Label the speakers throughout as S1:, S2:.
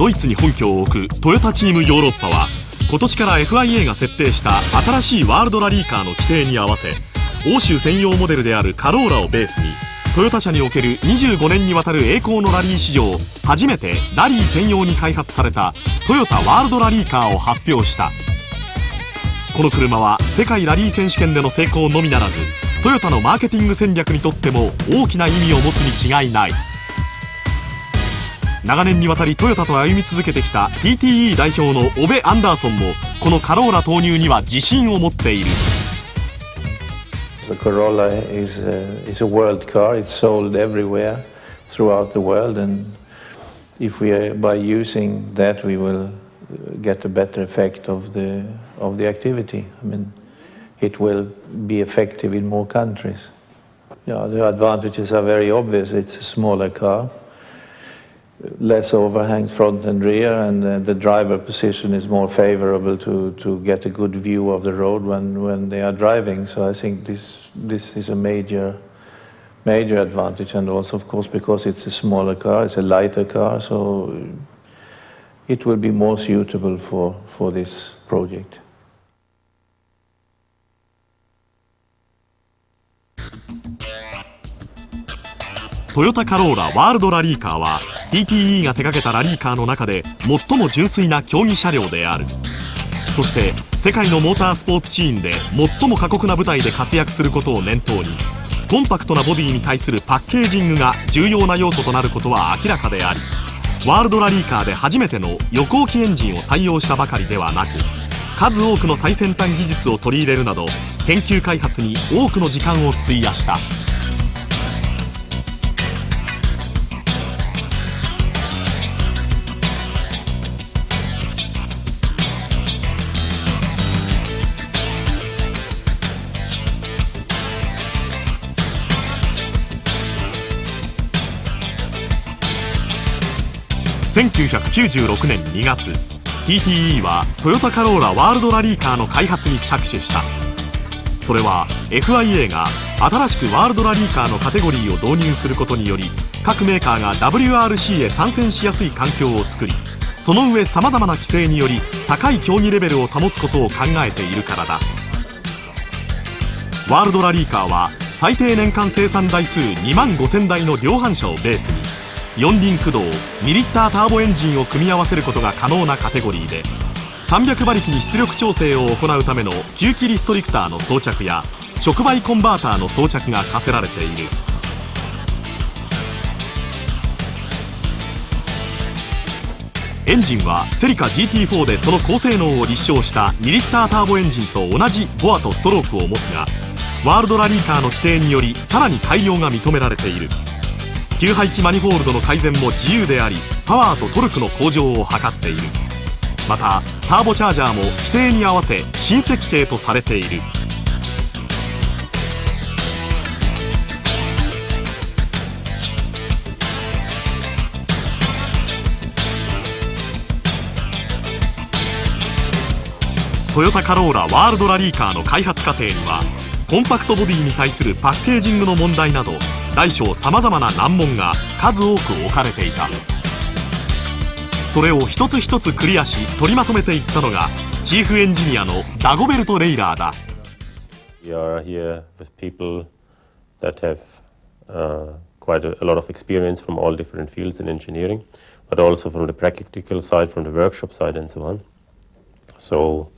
S1: ドイツに本拠を置くトヨタチームヨーロッパは今年から FIA が設定した新しいワールドラリーカーの規定に合わせ、欧州専用モデルであるカローラをベースにトヨタ社における25年にわたる栄光のラリー史上初めてラリー専用に開発されたトヨタワールドラリーカーを発表した。この車は世界ラリー選手権での成功のみならず、トヨタのマーケティング戦略にとっても大きな意味を持つに違いない。長年にわたりトヨタと歩み続けてきた TTE 代表のオベ・アンダーソンもこのカローラ投入には自信を持っている。
S2: The Corolla is a world car. It's sold everywhere throughout the world, and if by using that we will get a better effect of the activity. I mean, it will be effective in more countries. Yeah, the advantages are very obvious. It's a smaller car, less overhangs front and rear, and the driver position is more favorable to get a good view of the road when they are driving. So I think this is a major advantage, and also of course because it's a smaller car, it's a lighter car, so it will be more suitable for this project.
S1: トヨタカローラワールドラリーカーは TTE が手掛けたラリーカーの中で最も純粋な競技車両である。そして世界のモータースポーツシーンで最も過酷な舞台で活躍することを念頭に、コンパクトなボディに対するパッケージングが重要な要素となることは明らかであり、ワールドラリーカーで初めての横置きエンジンを採用したばかりではなく、数多くの最先端技術を取り入れるなど研究開発に多くの時間を費やした。1996年2月、 TTE はトヨタカローラワールドラリーカーの開発に着手した。それは FIA が新しくワールドラリーカーのカテゴリーを導入することにより、各メーカーが WRC へ参戦しやすい環境を作り、その上さまざまな規制により高い競技レベルを保つことを考えているからだ。ワールドラリーカーは最低年間生産台数2万5000台の量販車をベースに4輪駆動2リッターターボエンジンを組み合わせることが可能なカテゴリーで、300馬力に出力調整を行うための吸気リストリクターの装着や触媒コンバーターの装着が課せられている。エンジンはセリカ GT4 でその高性能を立証した2リッターターボエンジンと同じボアとストロークを持つが、ワールドラリーカーの規定によりさらに改良が認められている。給排気マニフォールドの改善も自由であり、パワーとトルクの向上を図っている。またターボチャージャーも規定に合わせ新設計とされている。トヨタカローラワールドラリーカーの開発過程には、コンパクトボディに対するパッケージングの問題など大小さまざまな難問が数多く置かれていた。それを一つ一つクリアし取りまとめていったのがチーフエンジニアのダゴベルト・レイラーだ。
S3: We are here with people that have quite a lot of experience from all different fields in engineering, but also from the practical side, from the workshop side and so on. So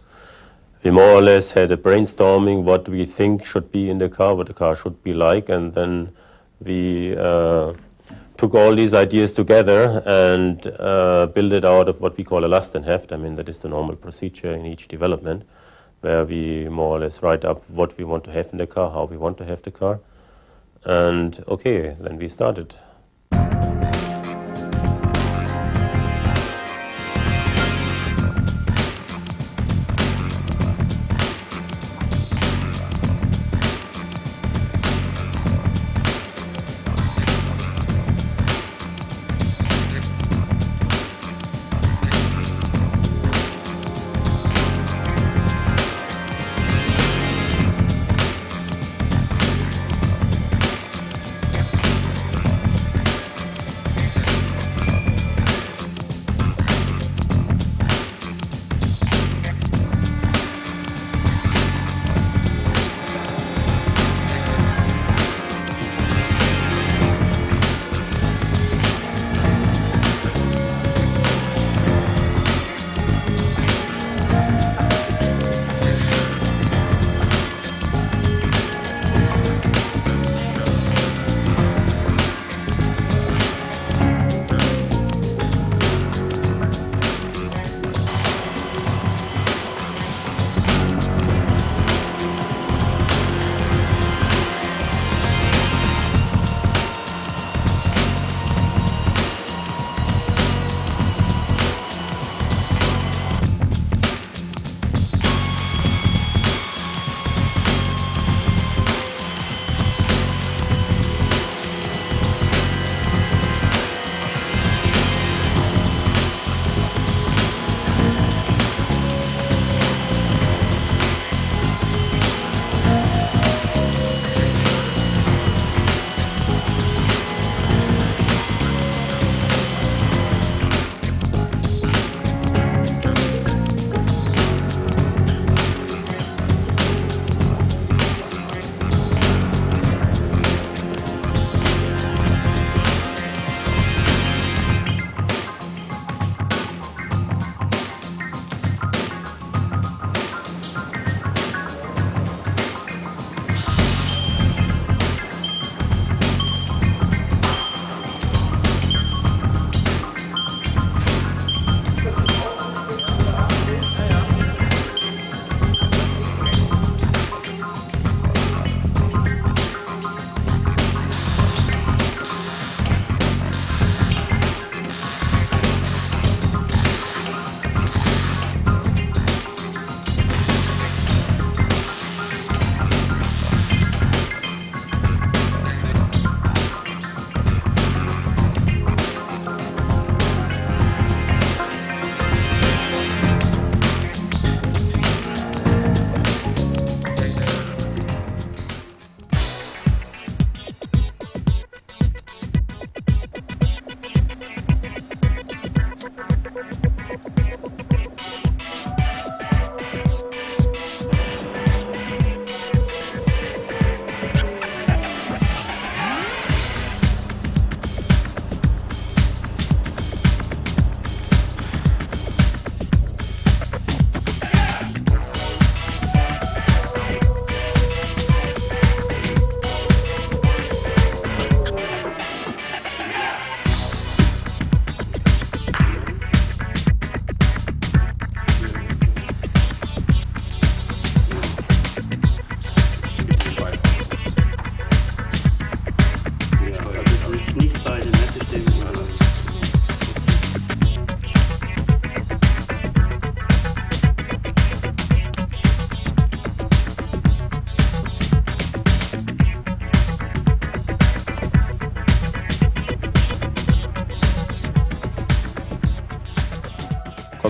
S3: we more or less had a brainstorming what we think should be in the car, what the car should be like, and then we took all these ideas together and built it out of what we call a Lastenheft. I mean, that is the normal procedure in each development, where we more or less write up what we want to have in the car, how we want to have the car, and okay, then we started.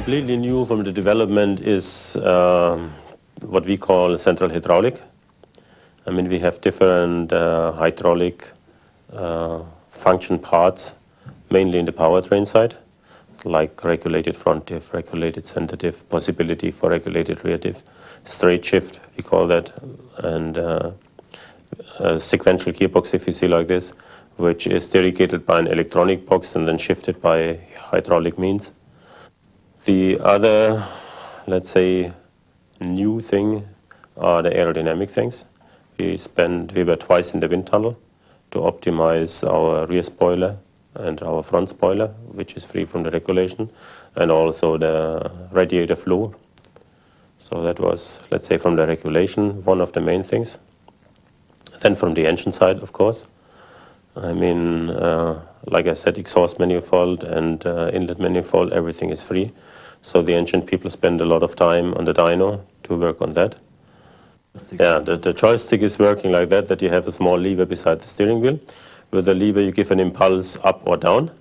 S3: completely new from the development is what we call central hydraulic. I mean, we have different hydraulic function parts, mainly in the powertrain side, like regulated front diff, regulated center diff, possibility for regulated rear diff, straight shift, we call that, and a sequential gearbox, if you see like this, which is delegated by an electronic box and then shifted by hydraulic means. The other, let's say, new thing are the aerodynamic things. We were twice in the wind tunnel to optimize our rear spoiler and our front spoiler, which is free from the regulation, and also the radiator flow. So that was, let's say, from the regulation, one of the main things. Then from the engine side, of course. I mean, like I said, exhaust manifold and inlet manifold, everything is free. So the engine people spend a lot of time on the dyno to work on that. Yeah, the joystick is working like that you have a small lever beside the steering wheel. With the lever you give an impulse up or down.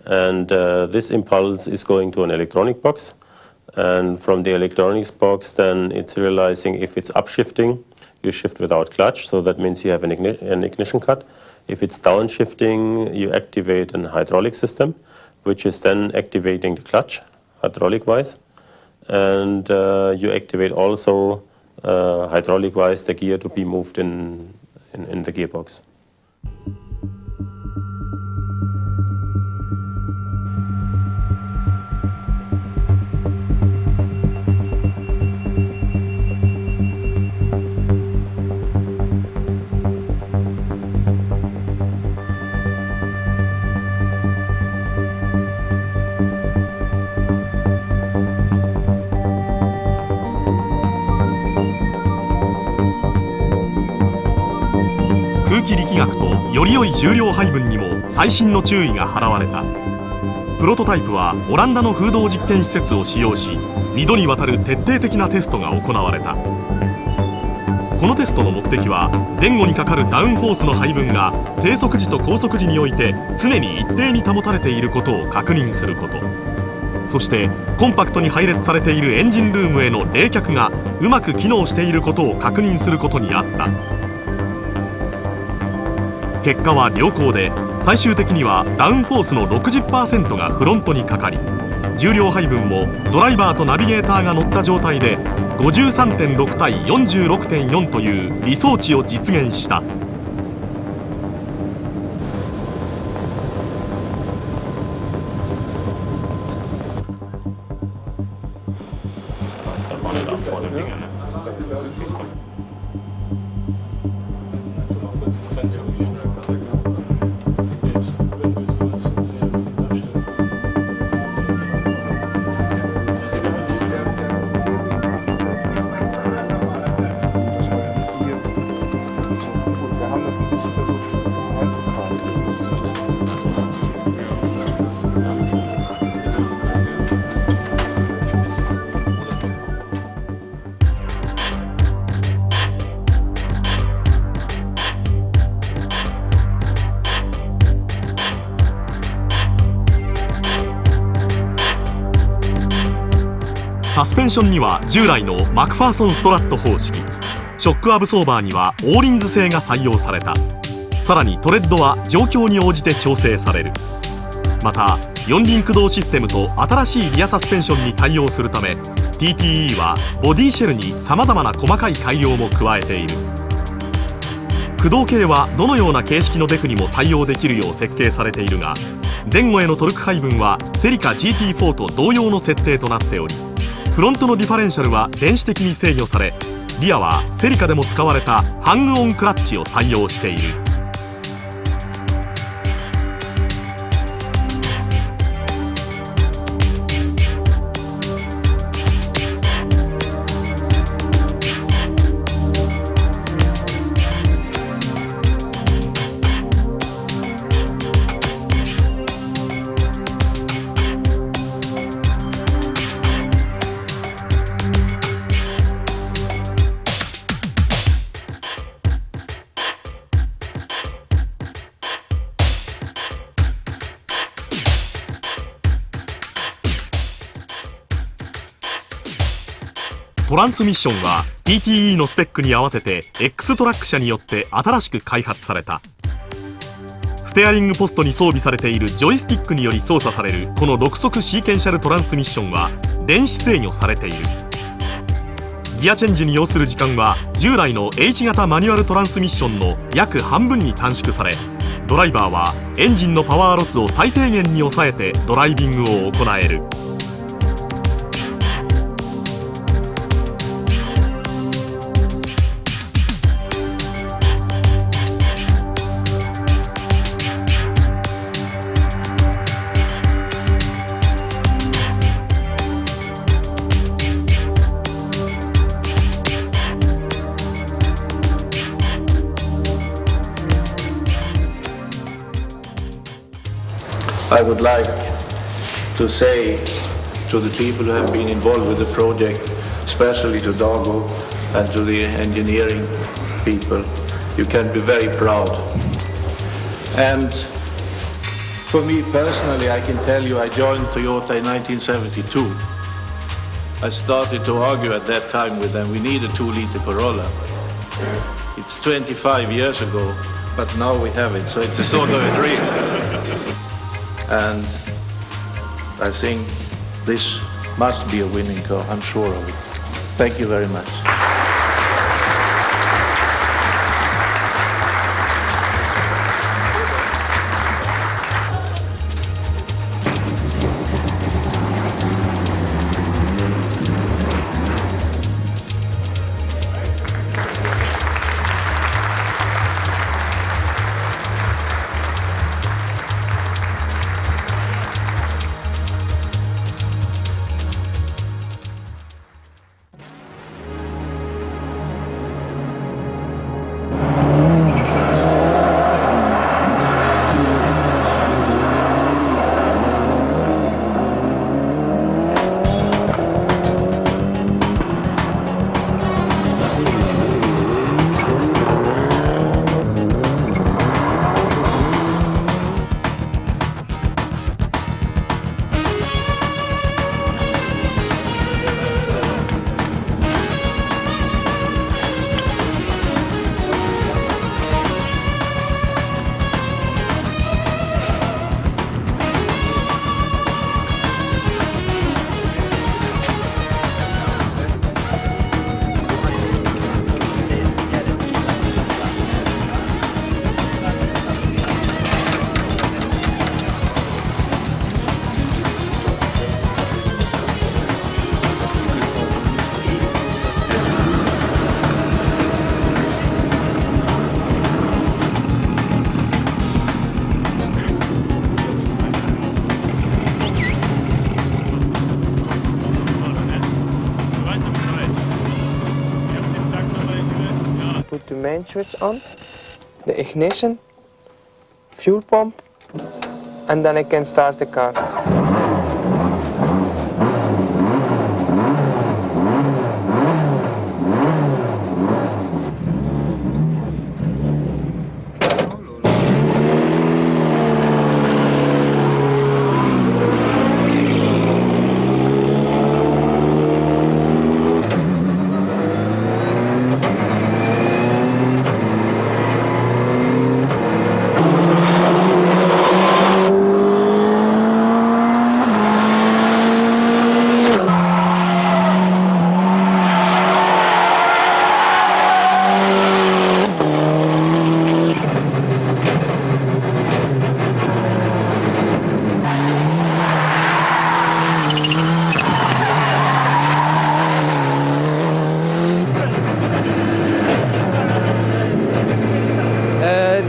S3: And this impulse is going to an electronic box. And from the electronics box, then it's realizing if it's upshifting, you shift without clutch. So that means you have an ignition cut. If it's downshifting, you activate an hydraulic system, which is then activating the clutch, hydraulic-wise. And you activate also, hydraulic-wise, the gear to be moved in the gearbox.
S1: 空気力学とより良い重量配分にも細心の注意が払われた。プロトタイプはオランダの風洞実験施設を使用し、2度にわたる徹底的なテストが行われた。このテストの目的は、前後にかかるダウンフォースの配分が低速時と高速時において常に一定に保たれていることを確認すること、そしてコンパクトに配列されているエンジンルームへの冷却がうまく機能していることを確認することにあった。結果は良好で、最終的にはダウンフォースの 60% がフロントにかかり、重量配分もドライバーとナビゲーターが乗った状態で 53.6 対 46.4 という理想値を実現した。サスペンションには従来のマクファーソンストラット方式、ショックアブソーバーにはオーリンズ製が採用された。さらにトレッドは状況に応じて調整される。また4輪駆動システムと新しいリアサスペンションに対応するため TTE はボディシェルにさまざまな細かい改良も加えている。駆動系はどのような形式のデフにも対応できるよう設計されているが、前後へのトルク配分はセリカ GT4 と同様の設定となっており、フロントのディファレンシャルは電子的に制御され、リアはセリカでも使われたハングオンクラッチを採用している。トランスミッションは PTE のスペックに合わせて X トラック社によって新しく開発された。ステアリングポストに装備されているジョイスティックにより操作されるこの6速シーケンシャルトランスミッションは電子制御されている。ギアチェンジに要する時間は従来の H 型マニュアルトランスミッションの約半分に短縮され、ドライバーはエンジンのパワーロスを最低限に抑えてドライビングを行える。
S2: I would like to say to the people who have been involved with the project, especially to Dago and to the engineering people, you can be very proud. And for me personally, I can tell you I joined Toyota in 1972. I started to argue at that time with them. We need a 2-liter Corolla. It's 25 years ago, but now we have it, so it's a sort of a dream. And I think this must be a winning car, I'm sure of it. Thank you very much.
S4: Put the main switch on, the ignition, fuel pump, and then I can start the car.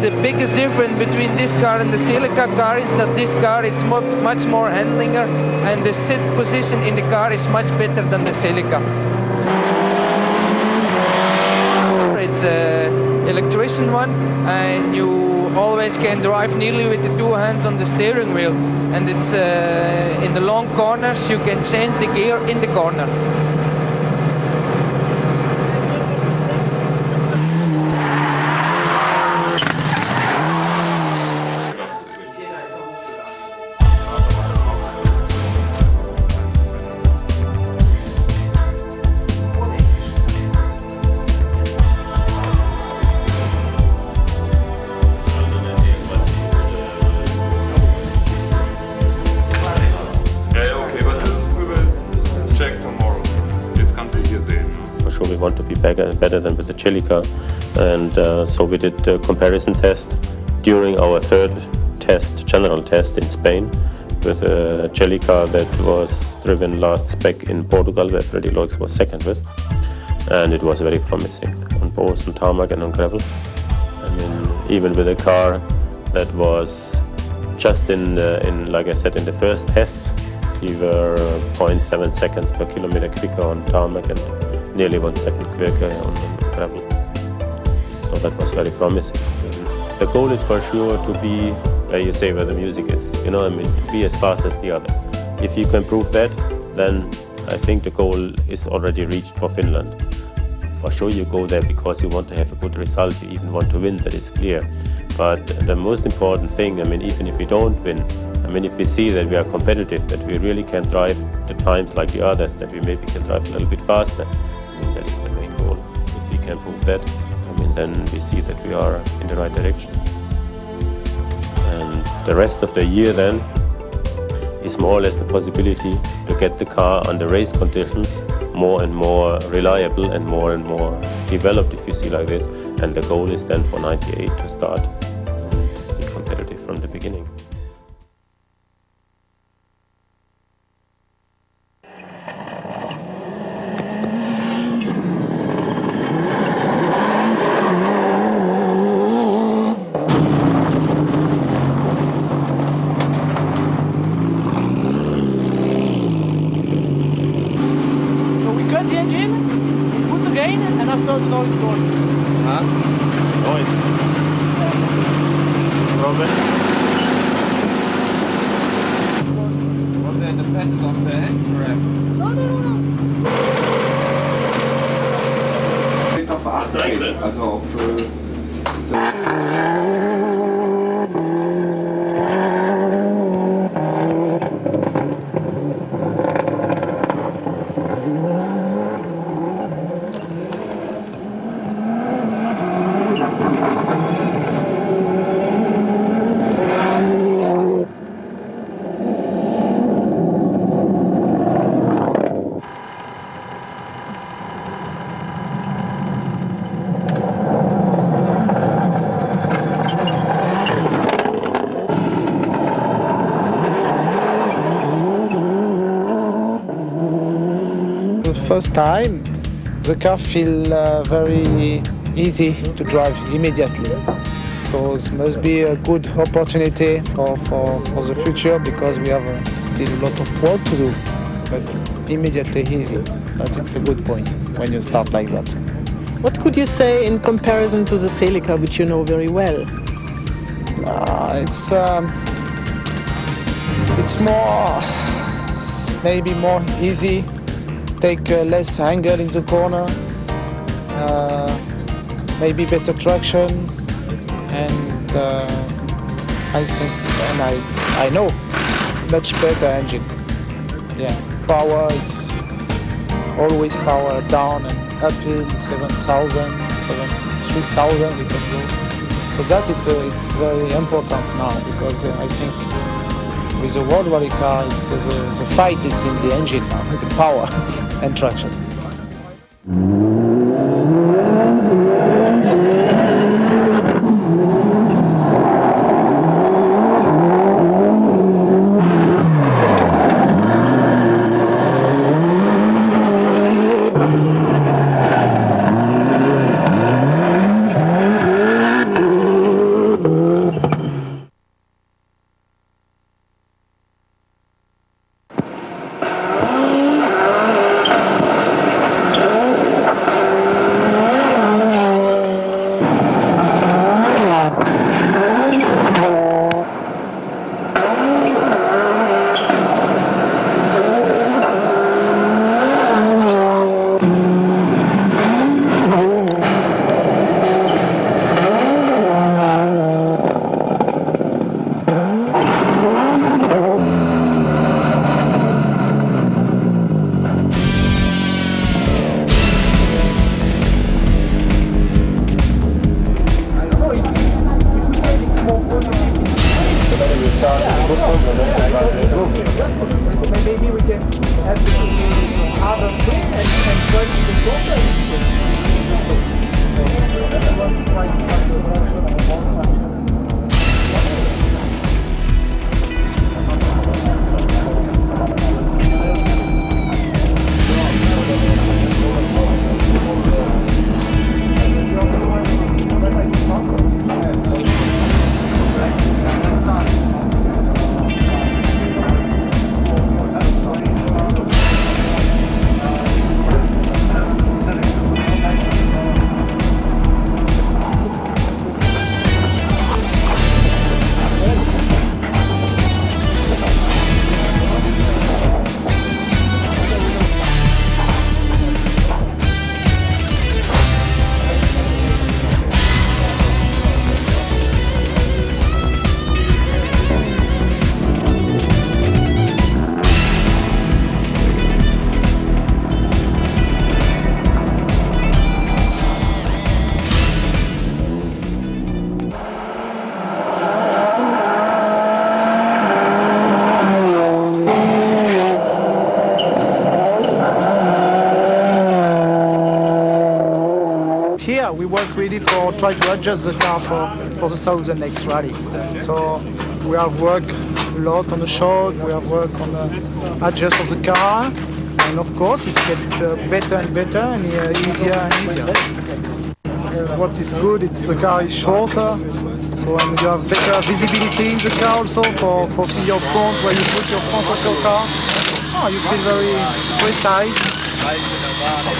S4: The biggest difference between this car and the Celica car is that this car is much more handlinger, and the sit position in the car is much better than the Celica. It's an electrician one, and you always can drive nearly with the two hands on the steering wheel, and it's in the long corners you can change the gear in the corner.
S3: sure we want to be better than with the Celica. And so we did a comparison test during our third test, general test in Spain, with a Celica that was driven last spec in Portugal, where Freddy Loix was second with. And it was very promising on both on tarmac and on gravel. I mean, even with a car that was just in like I said, in the first tests, we were 0.7 seconds per kilometer quicker on tarmac and nearly 1 second quicker on gravel. So that was very promising. And the goal is for sure to be, where you say, where the music is. You know, I mean, to be as fast as the others. If you can prove that, then I think the goal is already reached for Finland. For sure you go there because you want to have a good result, you even want to win, that is clear. But the most important thing, I mean, even if we don't win, I mean, if we see that we are competitive, that we really can drive the times like the others, that we maybe can drive a little bit faster, I mean, that is the main goal. If we can prove that, I mean, then we see that we are in the right direction. And the rest of the year then is more or less the possibility to get the car under race conditions more and more reliable and more developed, if you see like this. And the goal is then for 98 to start and be competitive from the beginning.
S5: The engine, put the gain, and after the noise gone.
S3: Noise. Problem?
S4: Was they dependent on the engine ramp?
S5: No.
S6: Lite auf 80, also auf
S7: The first time, the car feels very easy to drive immediately. So it must be a good opportunity for the future because we have still a lot of work to do, but immediately easy. So it's a good point when you start like that.
S8: What could you say in comparison to the Celica, which you know very well?
S7: It's more, maybe more easy. Take less angle in the corner, maybe better traction, and I think, and I know, much better engine. Yeah, power, it's always power down and uphill, 7,000, 3,000 we can go. So that it's very important now because I think with the World Rally car, it's the fight, it's in the engine now, it's the power and traction.
S5: Maybe we can have the harder spring and try to control them.
S7: here we work really for try to adjust the car for the Southern X Rally. So we have worked a lot on the shock, we have worked on the adjust of the car, and of course it's get better and better and easier and easier. What is good, it's the car is shorter, so and you have better visibility in the car also for seeing your front, where you put your front of your car. Oh, you feel very precise.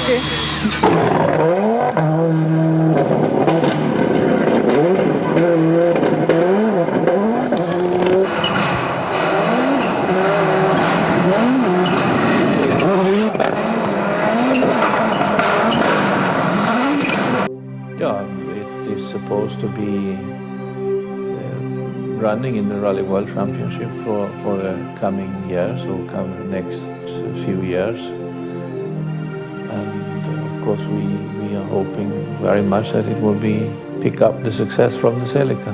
S7: Okay.
S2: Yeah, it is supposed to be running in the Rally World Championship for the coming years or next few years. And of course we are hoping very much that it will pick up the success from the Celica.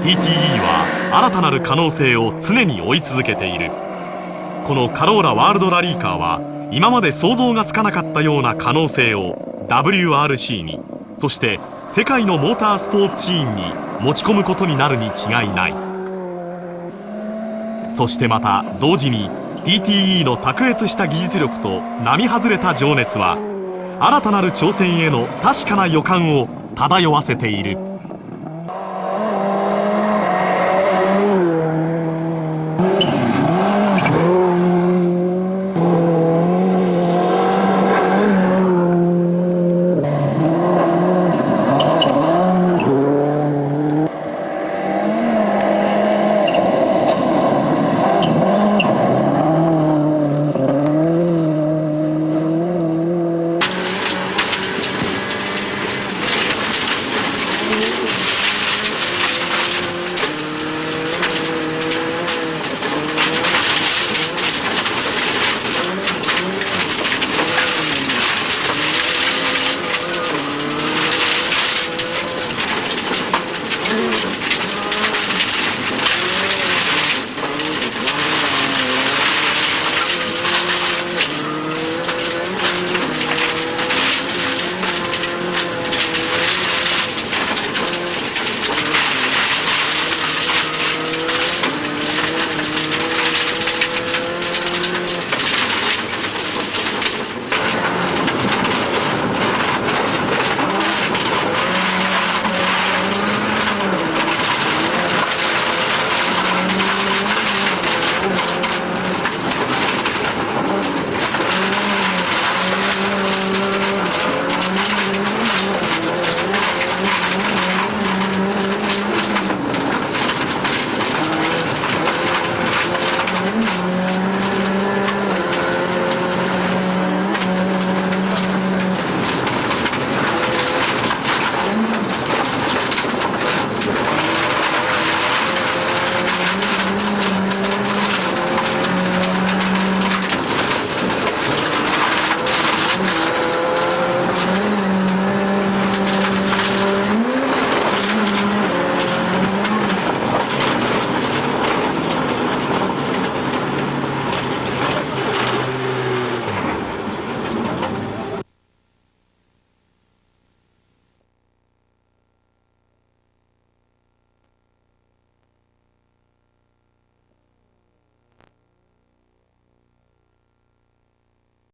S1: TTE は新たなる可能性を常に追い続けている。このカローラワールドラリーカーは今まで想像がつかなかったような可能性を WRC に、そして世界のモータースポーツシーンに持ち込むことになるに違いない。そしてまた同時に TTE の卓越した技術力と並外れた情熱は新たなる挑戦への確かな予感を漂わせている。